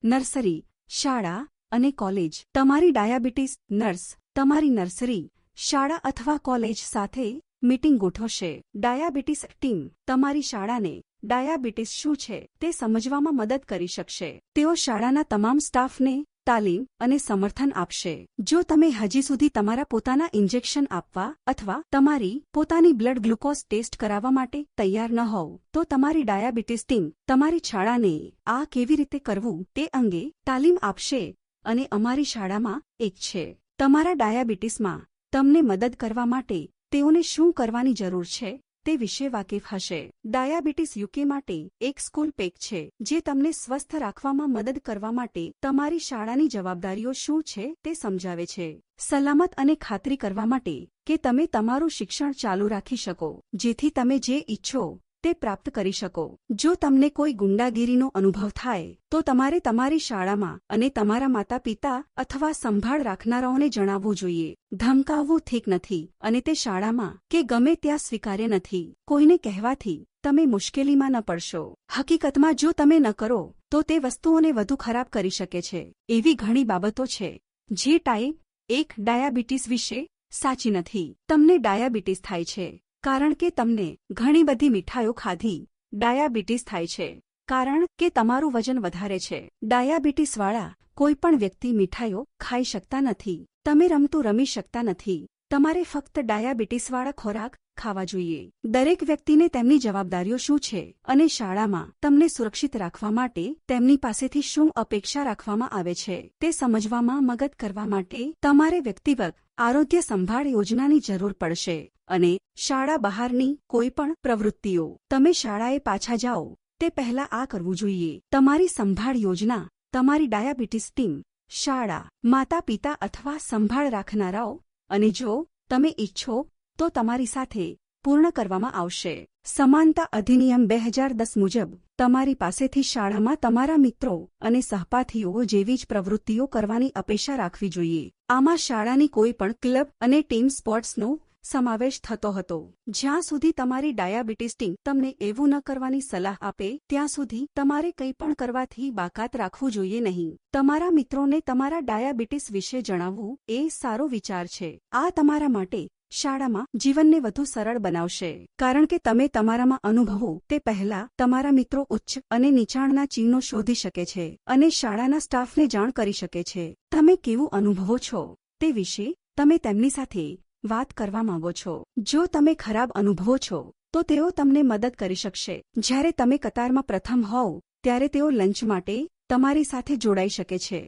Nursery, શાળા અને college. તમારી ડાયાબિટીસ નર્સ તમારી નર્સરી, શાળા અથવા કોલેજ સાથે મીટિંગ ગોઠવશે. ડાયાબિટીસ ટીમ તમારી શાળાને ડાયાબિટીસ શું છે તે સમજવામાં મદદ કરી શકશે. તેઓ શાળાના તમામ સ્ટાફને તાલીમ અને સમર્થન આપશે. જો તમે હજી સુધી તમારા પોતાના ઇન્જેક્શન આપવા અથવા તમારી પોતાની બ્લડ ગ્લુકોઝ ટેસ્ટ કરાવવા માટે તૈયાર ન હોવ, તો તમારી ડાયાબિટીસ ટીમ તમારી શાળાને આ કેવી રીતે કરવું તે અંગે તાલીમ આપશે અને અમારી શાળામાં એક છે. તમારા ડાયાબિટીસમાં તમને મદદ કરવા માટે તેઓને શું કરવાની જરૂર છે તે વિશે વાકેફ હશે. ડાયાબિટીસ યુકે માટે એક સ્કૂલ પેક છે જે તમને સ્વસ્થ રાખવામાં મદદ કરવા માટે તમારી શાળાની જવાબદારીઓ શું છે તે સમજાવે છે. સલામત અને ખાતરી કરવા માટે કે તમે તમારું શિક્ષણ ચાલુ રાખી શકો જેથી તમે જે ઈચ્છો તે પ્રાપ્ત કરી શકો. જો તમને કોઈ ગુંડાગીરીનો અનુભવ થાય તો તમારે તમારી શાળામાં અને તમારા માતાપિતા અથવા સંભાળ રાખનારાઓને જણાવવું જોઈએ. ધમકાવવું ઠીક નથી અને તે શાળામાં કે ગમે ત્યાં સ્વીકાર્ય નથી. કોઈને કહેવાથી તમે મુશ્કેલીમાં ન પડશો. હકીકતમાં જો તમે ન કરો તો તે વસ્તુઓને વધુ ખરાબ કરી શકે છે. એવી ઘણી બાબતો છે જે ટાઈપ 1 ડાયાબિટીસ વિશે સાચી નથી. તમને ડાયાબિટીસ થાય છે કારણ કે તમને ઘણી બધી મીઠાઈઓ ખાધી. ડાયાબિટીસ થાય છે કારણ કે તમારું વજન વધારે છે. ડાયાબિટીસવાળા કોઈ પણ વ્યક્તિ મીઠાઈઓ ખાઈ શકતા નથી. તમે રમતું રમી શકતા નથી. તમારે ફક્ત ડાયાબિટીસવાળા ખોરાક ખાવા જોઈએ. દરેક વ્યક્તિને તેમની જવાબદારીઓ શું છે અને શાળામાં તમને સુરક્ષિત રાખવા માટે તેમની પાસેથી શું અપેક્ષા રાખવામાં આવે છે તે સમજવામાં મદદ કરવા માટે તમારે વ્યક્તિગત આરોગ્ય સંભાળ યોજનાની જરૂર પડશે. અને શાળા બહારની કોઈ પણ પ્રવૃત્તિઓ. તમે શાળાએ પાછા જાઓ તે પહેલાં આ કરવું જોઈએ. તમારી સંભાળ યોજના તમારી ડાયાબિટીસ ટીમ, શાળા, માતાપિતા અથવા સંભાળ રાખનારાઓ અને જો તમે ઈચ્છો તો તમારી સાથે પૂર્ણ કરવામાં આવશે. સમાનતા અધિનિયમ 2010 મુજબ તમારી પાસેથી શાળામાં તમારા મિત્રો અને સહપાઠીઓ જેવી જ પ્રવૃત્તિઓ કરવાની અપેક્ષા રાખવી જોઈએ. આમાં શાળાની કોઈ પણ ક્લબ અને ટીમ સ્પોર્ટ્સનો સમાવેશ થતો હતો. જ્યાં સુધી તમારી ડાયાબિટીસ ટીમ તમને એવું ન કરવાની સલાહ આપે ત્યાં સુધી તમારે કંઈ પણ કરવાથી બાકાત રાખવું જોઈએ નહીં. તમારા મિત્રોને તમારા ડાયાબિટીસ વિશે જણાવવું એ સારો વિચાર છે. આ તમારા માટે શાળામાં જીવનને વધુ સરળ બનાવશે કારણ કે તમે તમારામાં અનુભવો તે પહેલા તમારા મિત્રો ઉચ્ચ અને નીચાણના ચિહ્નો શોધી શકે છે અને શાળાના સ્ટાફને જાણ કરી શકે છે. તમે કેવું અનુભવો છો તે વિશે તમે તેમની સાથે વાત કરવા માંગો છો. જો તમે ખરાબ અનુભવો છો તો તેઓ તમને મદદ કરી શકશે. જ્યારે તમે કતારમાં પ્રથમ હોવ ત્યારે તેઓ લંચ માટે તમારી સાથે જોડાઈ શકે છે.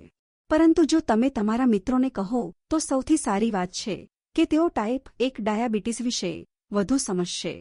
પરંતુ જો તમે તમારા મિત્રોને કહો તો સૌથી સારી વાત છે કે તેઓ ટાઈપ 1 ડાયાબિટીસ વિશે વધુ સમજશે.